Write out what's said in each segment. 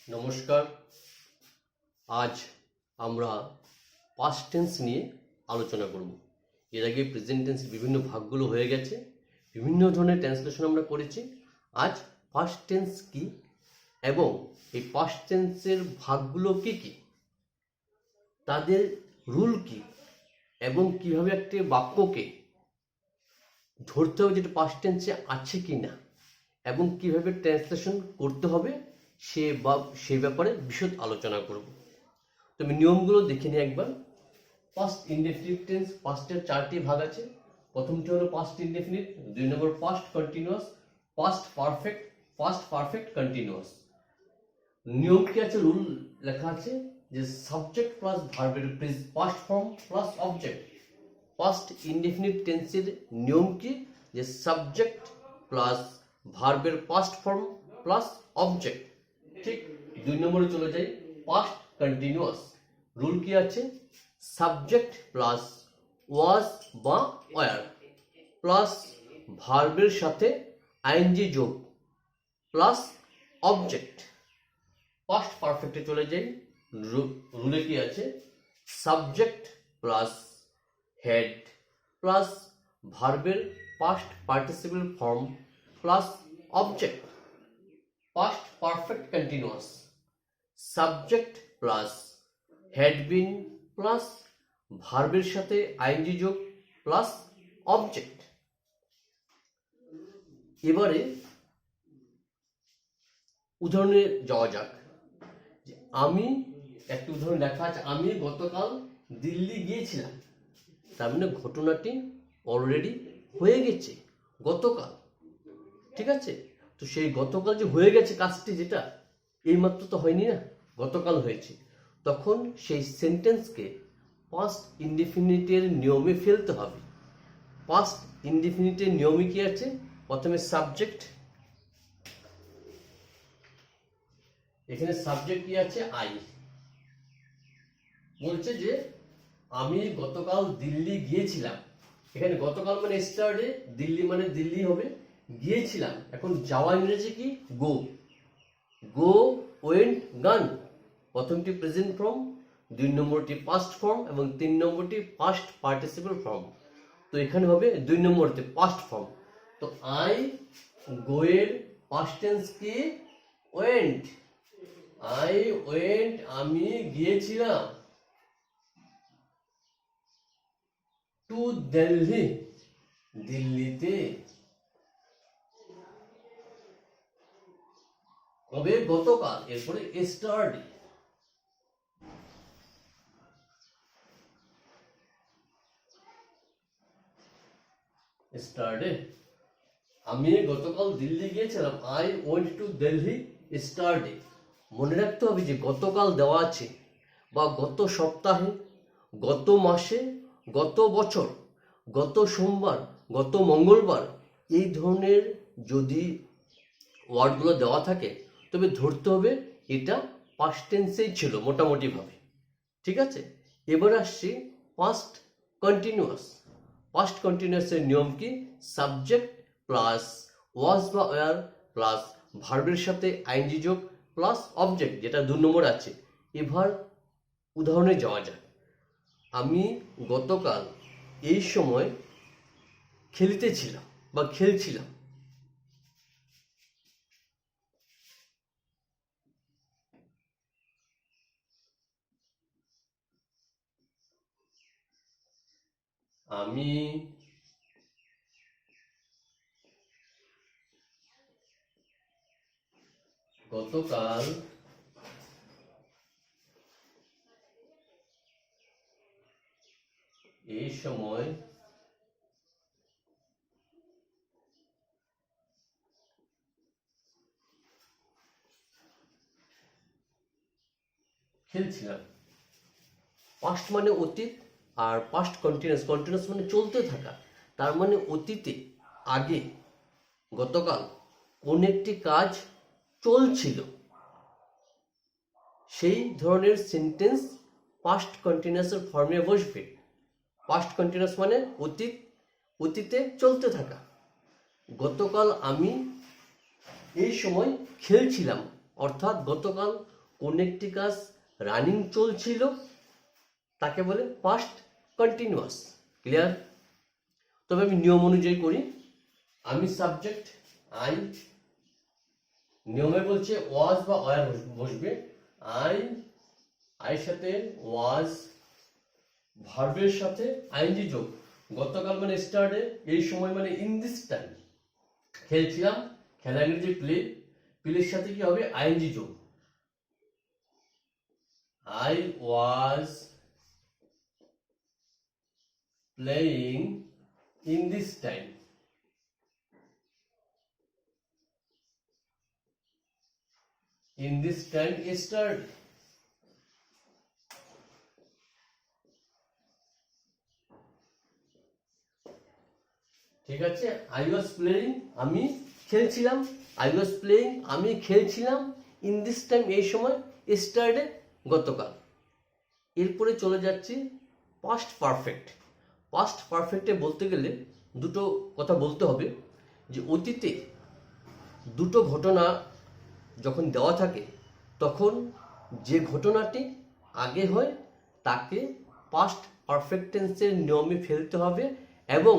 নমস্কার। আজ আমরা পাস্ট টেন্স নিয়ে আলোচনা করব। এর আগে প্রেজেন্ট টেন্সের বিভিন্ন ভাগগুলো হয়ে গেছে, বিভিন্ন ধরনের ট্রান্সলেশন আমরা করেছি। আজ পাস্ট টেন্স কি এবং এই পাস্ট টেন্সের ভাগগুলো কি কি, তাদের রুল কি এবং কিভাবে একটি বাক্যকে ধরতে হবে যেটা পাস্ট টেন্সে আছে কি না এবং কিভাবে ট্রান্সলেশন করতে হবে সে ব্যাপারে বিশদ আলোচনা করব। তুমি নিয়মগুলো দেখে নিই একবার। পাস্ট ইনডেফিনিট টেন্স, পাস্টের চারটি ভাগ আছে। প্রথমটি হলো পাস্ট ইনডেফিনিট, দুই নম্বর past continuous, past perfect continuous. নিয়ম কি আছে, রুল লেখা আছে যে সাবজেক্ট প্লাস ভার্বের past form plus object. Past indefinite টেন্সের নিয়ম কি, যে সাবজেক্ট প্লাস ভার্বের পাস্ট ফর্ম প্লাস অবজেক্ট। ঠিক দুই নম্বরে চলে যাই, পাস্ট কন্টিনিউয়াস। রুল কি আছে, সাবজেক্ট প্লাস ওয়াজ বা ওয়ার প্লাস ভার্বের সাথে আইএনজি যোগ প্লাস অবজেক্ট। পাস্ট পারফেক্টে চলে যাই, রুলে কি আছে, সাবজেক্ট প্লাস হেড প্লাস ভার্বের past participle form plus object. Past perfect continuous, subject plus had been plus ভার্বের সাথে আইএনজি যোগ প্লাস অবজেক্ট। এবারে উদাহরণে যাওয়া যাক। আমি একটি উদাহরণ লেখা আছে, আমি গতকাল দিল্লি গিয়েছিলাম। তার মানে ঘটনাটি অলরেডি হয়ে গেছে গতকাল, ঠিক আছে? তো সেই গতকাল যে হয়ে গেছে কাজটি, যেটা এইমাত্র তো হয়নি না, গতকাল হয়েছে, তখন সেই সেন্টেন্সকে পাস্ট ইনডেফিনিটের নিয়মে ফেলতে হবে। পাস্ট ইনডেফিনিটের নিয়মে কি আছে, প্রথমে সাবজেক্ট, এখানে সাবজেক্ট কি আছে, আই। বলছে যে আমি গতকাল দিল্লি গিয়েছিলাম। এখানে গতকাল মানে স্টারডে, দিল্লি মানে দিল্লি হবে, গিয়েছিলাম। এখন যাওয়া ইংরেজি কি, গো। গো, ওয়েন্ট, গান। প্রথমটি প্রেজেন্ট ফর্ম, দুই নম্বরটি পাস্ট ফর্ম এবং তিন নম্বরটি পাস্ট পার্টিসিপল ফর্ম। তো এখানে হবে দুই নম্বরতে পাস্ট ফর্ম। তো আই গো এর পাস্ট টেন্স কি, ওয়েন্ট। আই ওয়েন্ট, আমি গিয়েছিলাম টু দিল্লি, দিল্লিতে। কবে, গতকাল। এরপরে স্টারডে, স্টারডে। আমি গতকাল দিল্লি গিয়েছিলাম, আই ওয়েন্ট টু দিল্লি স্টারডে। মনে রাখতে হবে যে গতকাল দেওয়া আছে, বা গত সপ্তাহে, গত মাসে, গত বছর, গত সোমবার, গত মঙ্গলবার, এই ধরনের যদি ওয়ার্ডগুলো দেওয়া থাকে তবে ধরতে হবে এটা পাস্ট টেন্সেই ছিল মোটামুটি ভাবে, ঠিক আছে? এবার আসছি পাস্ট কন্টিনিউয়াস। পাস্ট কন্টিনিউয়াসের নিয়ম কি, সাবজেক্ট প্লাস ওয়াজ বা ওয়ার প্লাস ভার্বের সাথে আইএনজি যোগ প্লাস অবজেক্ট, যেটা 2 নম্বর আছে। এবার উদাহরণে যাওয়া যাক। আমি গতকাল এই সময় খেলতেছিলাম বা খেলছিলাম। আমি গতকাল এই সময় খেলছিলাম। পাস্ট মানে অতীত, আর পাস্ট কন্টিনিউয়াস, কন্টিনিউয়াস মানে চলতে থাকা। তার মানে অতীতে, আগে, গতকাল কোন একটি কাজ চলছিল, সেই ধরনের সেন্টেন্স পাস্ট কন্টিনিউয়াসের ফর্মে বসবে। পাস্ট কন্টিনিউয়াস মানে অতীত, অতীতে চলতে থাকা। গতকাল আমি এই সময় খেলছিলাম, অর্থাৎ গতকাল কোন একটি কাজ রানিং চলছিল তাকে বলে পাস্ট কন্টিনিউয়াস। ক্লিয়ার? তবে আমি নিয়ম অনুযায়ী করি। আমি সাবজেক্ট, আই, নিয়মে বলছে ওয়াজ বা ওয়ার বসবে। আই সাথে ওয়াজ, ভার্বের সাথে আইএনজি যোগ। গতকাল মানে স্টারডে, এই সময় মানে ইন দিস টাইম। খেলছিলাম, খেলা ইংরেজি প্লে, প্লের সাথে কি হবে আইএনজি যোগ। I was playing in this time. In this time yesterday. ঠিক আছে? I was playing, আমি খেলছিলাম। I was playing, আমি খেলছিলাম। In this time, এই সময়। yesterday, গতকাল। এরপরে চলে যাচ্ছি পাস্ট পারফেক্ট। পাস্ট পারফেক্টে বলতে গেলে দুটো কথা বলতে হবে, যে অতীতে দুটো ঘটনা যখন দেওয়া থাকে তখন যে ঘটনাটি আগে হয় তাকে পাস্ট পারফেক্ট টেন্সের নিয়মে ফেলতে হবে, এবং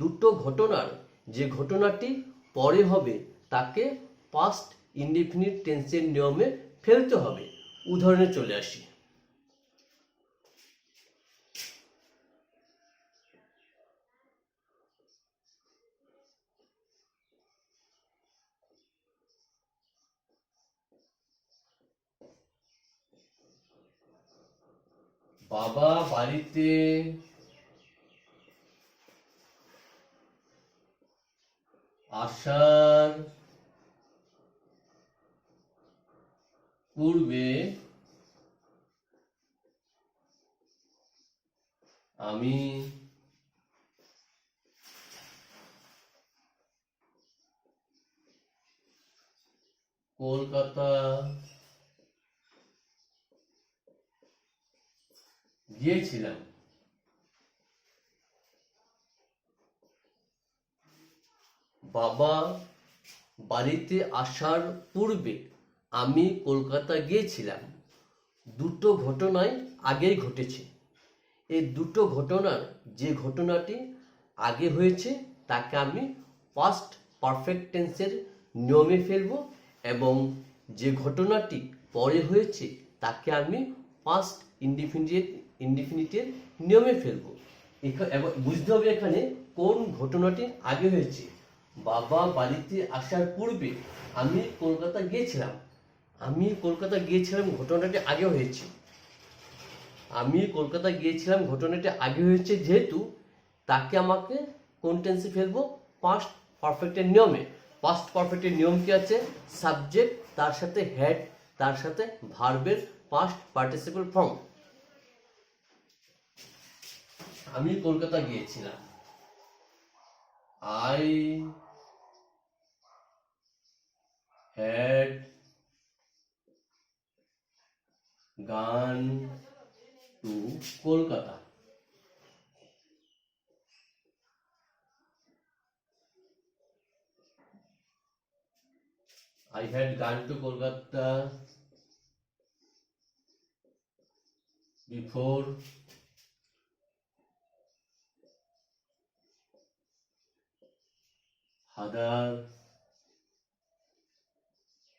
দুটো ঘটনার যে ঘটনাটি পরে হবে তাকে পাস্ট ইনডিফিনিট টেন্সের নিয়মে ফেলতে হবে। উদাহরণে চলে আসি। বাবা বাড়িতে আসার পূর্বে আমি কলকাতা গিয়েছিলাম। বাবা বাড়িতে আসার পূর্বে আমি কলকাতা গিয়েছিলাম। দুটো ঘটনাই আগেই ঘটেছে। এই দুটো ঘটনার যে ঘটনাটি আগে হয়েছে তাকে আমি পাস্ট পারফেক্ট টেন্সের নিয়মে ফেলবো, এবং যে ঘটনাটি পরে হয়েছে তাকে আমি পাস্ট ইনডিফিনিটের নিয়মে ফেলবো। বুঝতে হবে এখানে কোন ঘটনাটি আগে হয়েছে। বাবা বাড়িতে আসার পূর্বে আমি কলকাতা গিয়েছিলাম। আমি কলকাতা গিয়েছিলাম ঘটনাটি আগে হয়েছে। আমি কলকাতা গিয়েছিলাম ঘটনাটি আগে হয়েছে যেহেতু তাকে আমাকে কোন টেন্সে ফেলবো? পাস্ট পারফেক্টের নিয়মে। পাস্ট পারফেক্টের নিয়ম কি আছে? সাবজেক্ট, তার সাথে হ্যাড, তার সাথে ভার্বের পাস্ট পার্টিসিপল ফর্ম। আমি কলকাতা গিয়েছিলাম। I had gone to Kolkata. I had gone to Kolkata before father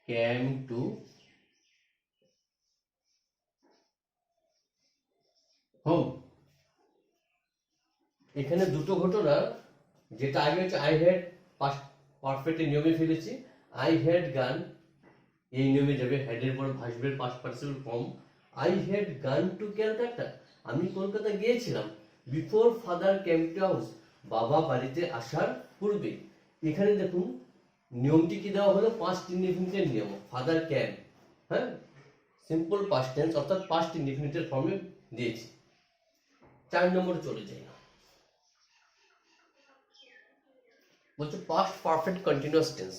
came to home. এখানে দুটো ঘটনা, যেটা আগে হচ্ছে আই হ্যাড, পারফেক্ট নিয়মে ফেলেছি। আই হ্যাড গান এই নিয়মে যাবে, হ্যাডের পর ভার্বের past participle form. I had gone to Calcutta, আমি কলকাতা গিয়েছিলাম। Before father came to house, বাবা বাড়িতে আসার পূর্বে। এখানে দেখুন নিয়মটি কি দেওয়া হলো? পাস্ট ইনডিফিনিটের নিয়ম। ফাদার ক্যাম, হ্যাঁ, সিম্পল পাস্ট টেন্স অর্থাৎ পাস্ট ইনডিফিনিটের ফর্মে দিয়েছি। 4 নম্বরে চলে যাই। বলছে past perfect continuous tense.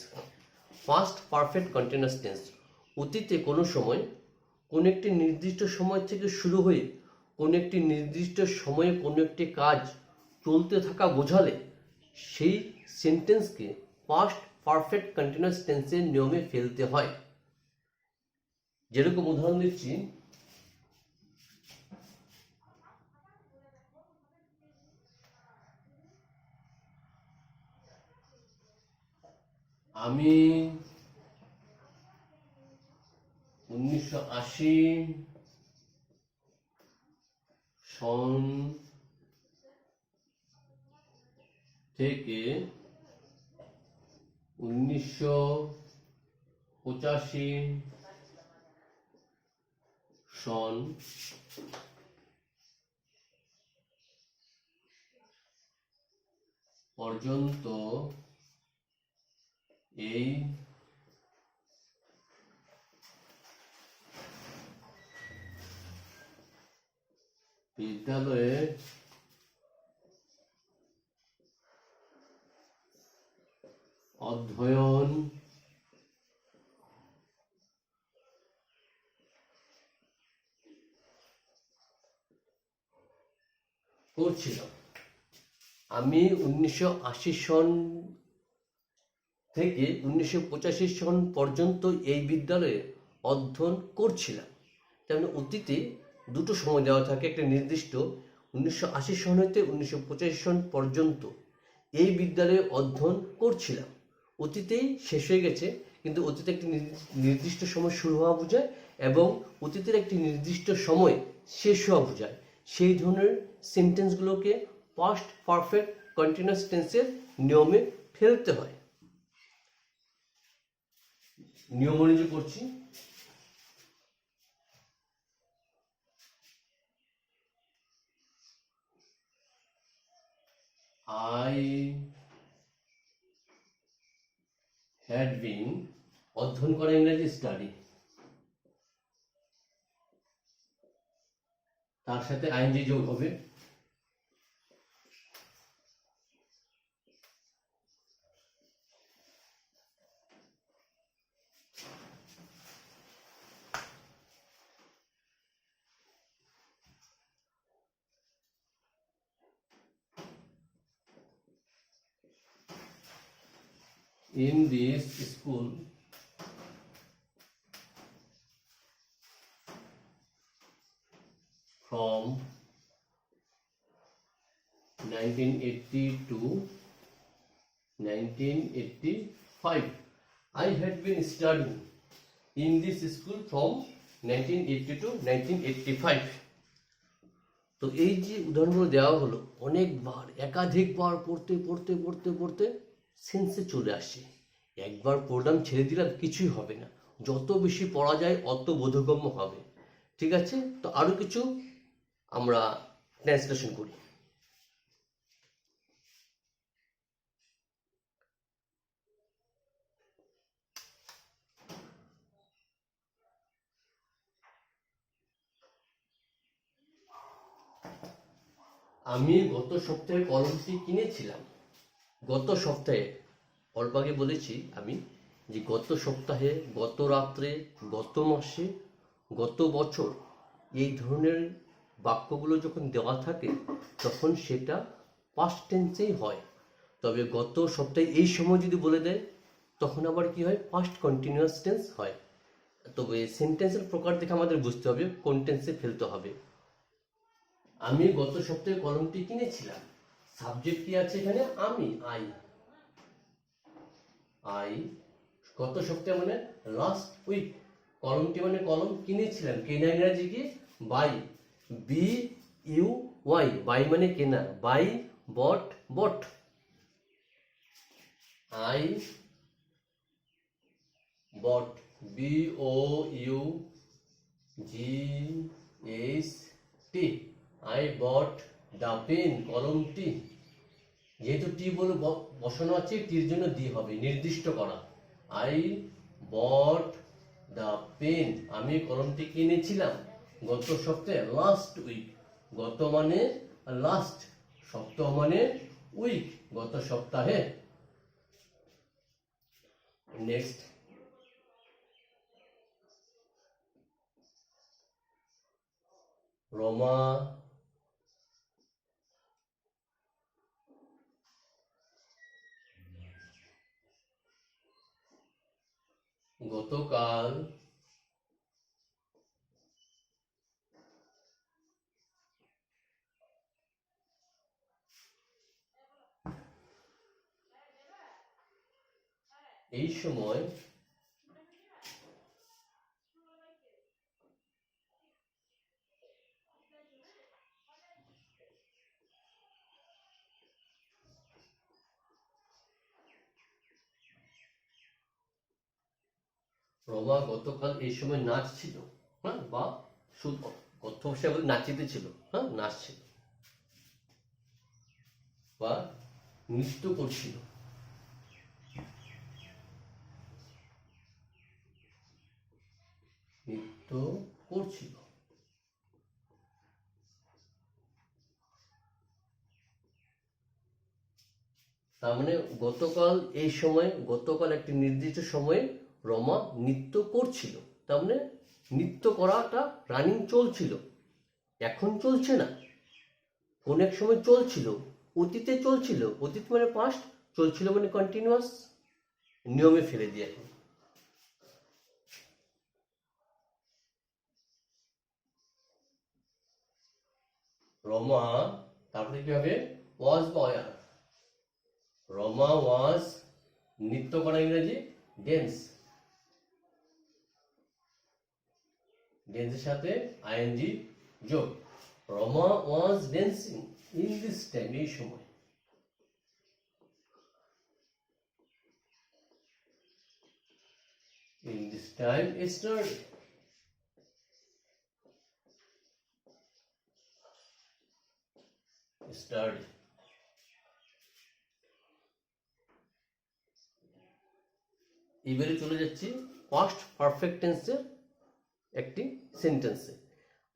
Past perfect continuous tense অতীতে কোনো সময় কোন একটি নির্দিষ্ট সময় থেকে শুরু হয়ে কোন একটি নির্দিষ্ট সময়ে কোনো একটি কাজ চলতে থাকা বোঝালে সেই সেন্টেন্সকে পাস্ট পারফেক্ট কন্টিনিউয়াস টেন্সের নিয়মে ফেলতে হয়। যেরকম উদাহরণ দিচ্ছি, আমি 1980 সন থেকে 1985 সন পর্যন্ত এই বিদ্যালয়ে অধ্যয়ন করছিলাম। আমি 1980 সন থেকে 1985 সন পর্যন্ত এই বিদ্যালয়ে অধ্যয়ন করছিলাম। তার মানে অতীতে দুটো সময় দেওয়া থাকে, একটা নির্দিষ্ট 1980 সন হতে 1985 সন পর্যন্ত এই বিদ্যালয়ে অধ্যয়ন করছিলাম। অতীতেই শেষ হয়ে গেছে, কিন্তু অতীতে একটি নির্দিষ্ট সময় শুরু হওয়া বোঝায় এবং অতীতের একটি নির্দিষ্ট সময় শেষ হওয়া বোঝায়। সেই ধরনের সেন্টেন্সগুলোকে পাস্ট পারফেক্ট কন্টিনিউয়াস টেন্সের নিয়মে ফেলতে হয়। নিয়ম অনুযায়ী করছি। I had been, অধ্যয়ন করা ইংরেজি স্টাডি, তার সাথে আইএনজি যোগ হবে। In this school from 1980 to 1985. I had been studying in this school from 1980 to 1985. তো এই যে উদাহরণগুলো দেওয়া হলো, অনেকবার একাধিকবার পড়তে পড়তে পড়তে পড়তে সেন্সে চলে আসে। একবার পড়লাম ছেড়ে দিলাম কিছুই হবে না, যত বেশি পড়া যায় অত বোধগম্য হবে। ঠিক আছে, তো আরো কিছু আমরা ট্রান্সলেশন করি। আমি গত সপ্তাহে কলমটি কিনেছিলাম। গত সপ্তাহে, অল্প আগে বলেছি আমি যে গত সপ্তাহে, গত রাত্রে, গত মাসে, গত বছর, এই ধরনের বাক্যগুলো যখন দেওয়া থাকে তখন সেটা পাস্ট টেন্সেই হয়। তবে গত সপ্তাহে এই সময় যদি বলে দেয় তখন আবার কি হয়, পাস্ট কন্টিনিউয়াস টেন্স হয়। তবে সেন্টেন্সের প্রকার দেখে আমাদের বুঝতে হবে কোন টেন্সে ফেলতে হবে। আমি গত সপ্তাহে কলমটি কিনেছিলাম। সাবজেক্ট কি আছে এখানে, আমি, আই। গত সপ্তাহে মানে লাস্ট উইক। কলমটি মানে কলম, কিনেছিলাম, কেনা ইংরাজি কি, বাই, BUY, বাই মানে কেনা, buy bought, bought. I bought, BOUGHT, I bought the pen, কলমটি। যেহেতু টি বলে বসানো আছে, টির জন্য দি হবে, নির্দিষ্ট করা। আই বট দ্য পেন, আমি কলমটি কিনেছিলাম গত সপ্তাহে, লাস্ট উইক। গত মানে লাস্ট, সপ্তাহ মানে উইক, গত সপ্তাহে। নেক্সট, রমা গতকাল এই সময় রমা গতকাল এই সময় নাচছিল, হ্যাঁ, বা শুধু কথ্য ভাষায় বলে নাচিতে ছিল, হ্যাঁ, নাচছিল বা নৃত্য করছিল। নৃত্য করছিল। তার মানে গতকাল এই সময়, গতকাল একটি নির্দিষ্ট সময়ে রমা নৃত্য করছিল। তার মানে নৃত্য করাটা রানিং চলছিল, এখন চলছে না, কোন এক সময় চলছিল, অতীতে চলছিল। অতীত মানে পাস্ট, চলছিল মানে কন্টিনিউয়াস। নিয়মে ফেলে দিয়ে এখন রমা, তারপরে কি হবে? ওয়াজ বা ওয়ার। রমা ওয়াজ, নৃত্য করা ইংরেজি ড্যান্স, ড্যান্সের সাথে আইএনজি যোগ। রমা ওয়াজ ড্যান্সিং ইন দিস টাইম, এই সময়। In this time study. Study. এবারে চলে যাচ্ছি পাস্ট পারফেক্ট টেন্সের একটি সেন্টেন্সে।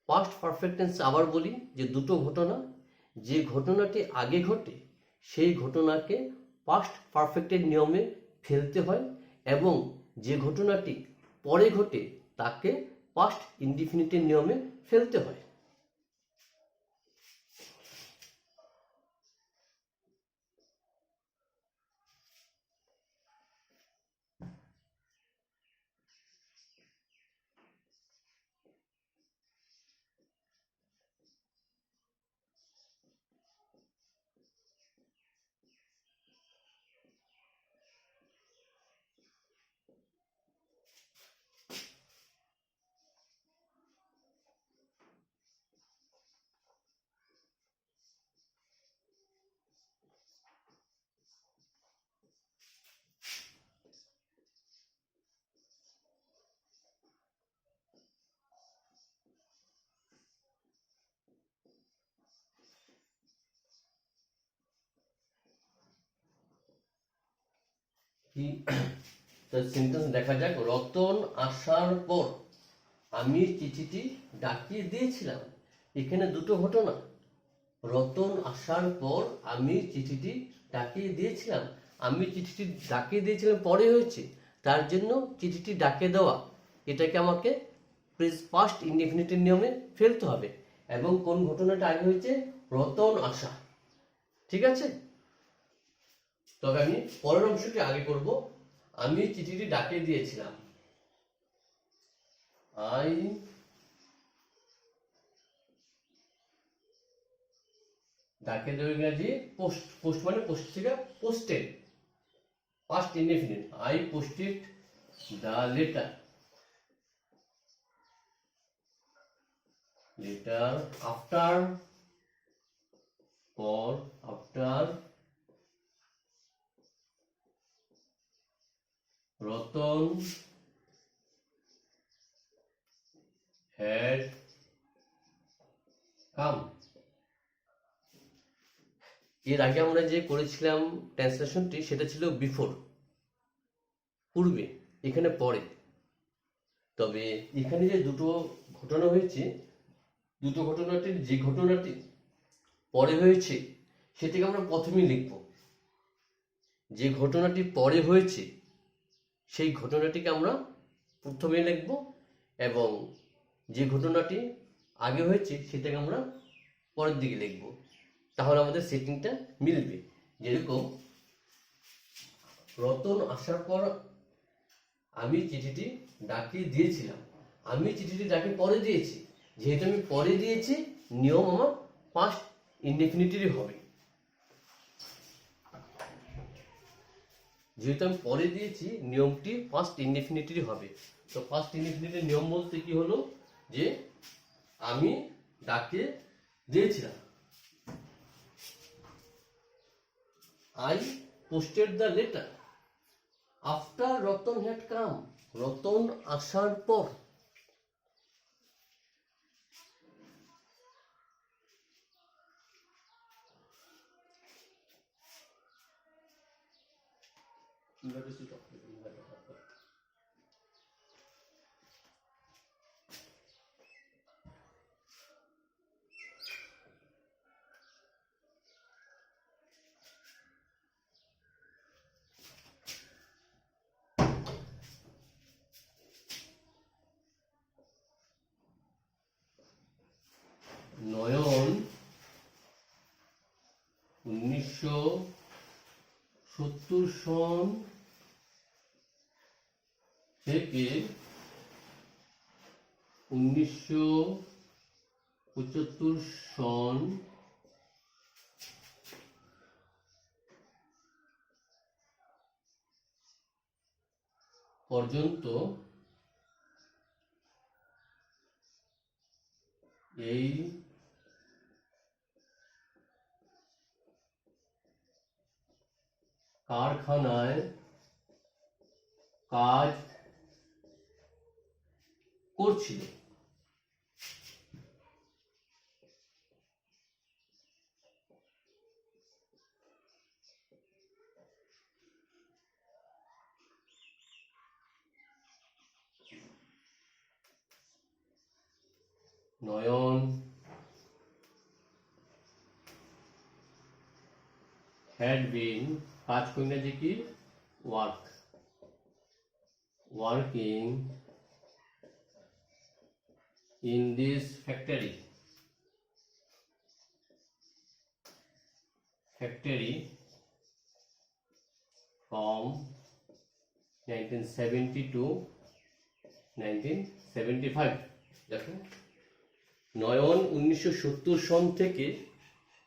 পাস্ট পারফেক্ট টেন্স আবার বলি যে দুটো ঘটনা, যে ঘটনাটি আগে ঘটে সেই ঘটনাকে পাস্ট পারফেক্টের নিয়মে ফেলতে হয়, এবং যে ঘটনাটি পরে ঘটে তাকে পাস্ট ইনডিফিনিটের নিয়মে ফেলতে হয়। কি সেন্টেন্স দেখা যাক। রতন আসার পর আমি চিঠিটি ডাকিয়ে দিয়েছিলাম। এখানে দুটো ঘটনা। রতন আসার পর আমি চিঠিটি ডাকিয়ে দিয়েছিলাম। আমি চিঠিটি ডাকিয়ে দিয়েছিলাম পরে হয়েছে, তার জন্য চিঠিটি ডাকে দেওয়া এটাকে আমাকে পাস্ট ইনডিফিনিটের নিয়মে ফেলতে হবে। এবং কোন ঘটনাটা আগে হয়েছে? রতন আসা। ঠিক আছে, তবে আমি পরের অংশটি আগে করব। আমি চিঠিটি ডাকে দিয়েছিলাম। আই ডাকে দেওয়া ইংরাজি পোস্ট। পোস্ট মানে পত্রিকা, posted, past indefinite. I posted the letter. Letter after, পর, আফটার রতন had come. এর আগে আমরা যে করেছিলাম ট্রান্সলেশনটি সেটা ছিল বিফোর, পূর্বে, এখানে পরে। তবে এখানে যে দুটো ঘটনা হয়েছে, দুটো ঘটনাটির যে ঘটনাটি পরে হয়েছে সেটাকে আমরা প্রথমেই লিখব। যে ঘটনাটি পরে হয়েছে সেই ঘটনাটিকে আমরা প্রথমে লিখব, এবং যে ঘটনাটি আগে হয়েছে সেটাকে আমরা পরের দিকে লিখব। তাহলে আমাদের সেটিংটা মিলবে। যেরকম রতন আসার পর আমি চিঠিটি ডাকিয়ে দিয়েছিলাম। আমি চিঠিটি ডাকে পরে দিয়েছি, যেহেতু আমি পরে দিয়েছি নিয়ম আমার পাস্ট ইনডেফিনিটিভই হবে। যেহেতু আমি পরে দিয়েছি, নিয়মটি পাস্ট ইনডেফিনিটই হবে। তো পাস্ট ইনডেফিনিটের নিয়ম বলতে কি হলো, যে আমি ডাকে দিয়েছিলাম, I posted the letter after Ratan had come, Ratan আসার পর। নয়ন 1970 সন থেকে 1975 সন পর্যন্ত এই কারখানায় কাজ করছিল। নয়ন had been, কাজ করি যে কি, working in this factory from 1970 to 1975। দেখো, নয়ন 1970 সন থেকে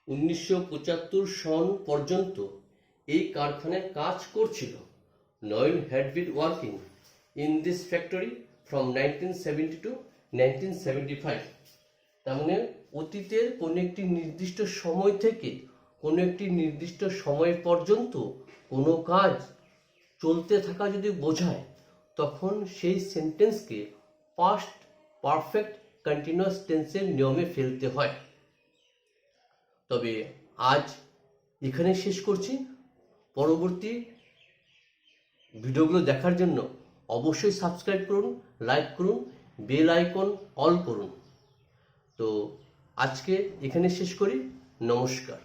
1975 সন পর্যন্ত এই কারখানায় কাজ করছিল। Nayan had been working in this factory from 1970 to 1975। তার মানে অতীতের কোনো একটি নির্দিষ্ট সময় থেকে কোনো একটি নির্দিষ্ট সময় পর্যন্ত কোনো কাজ চলতে থাকা যদি বোঝায়, তখন সেই সেন্টেন্সকে পাস্ট পারফেক্ট কন্টিনিউয়াস টেন্সের নিয়মে ফেলতে হয়। তবে আজ এখানে শেষ করছি। পরবর্তী ভিডিওগুলো দেখার জন্য অবশ্যই সাবস্ক্রাইব করুন, লাইক করুন, বেল আইকন অল করুন। তো আজকে এখানে শেষ করি। নমস্কার।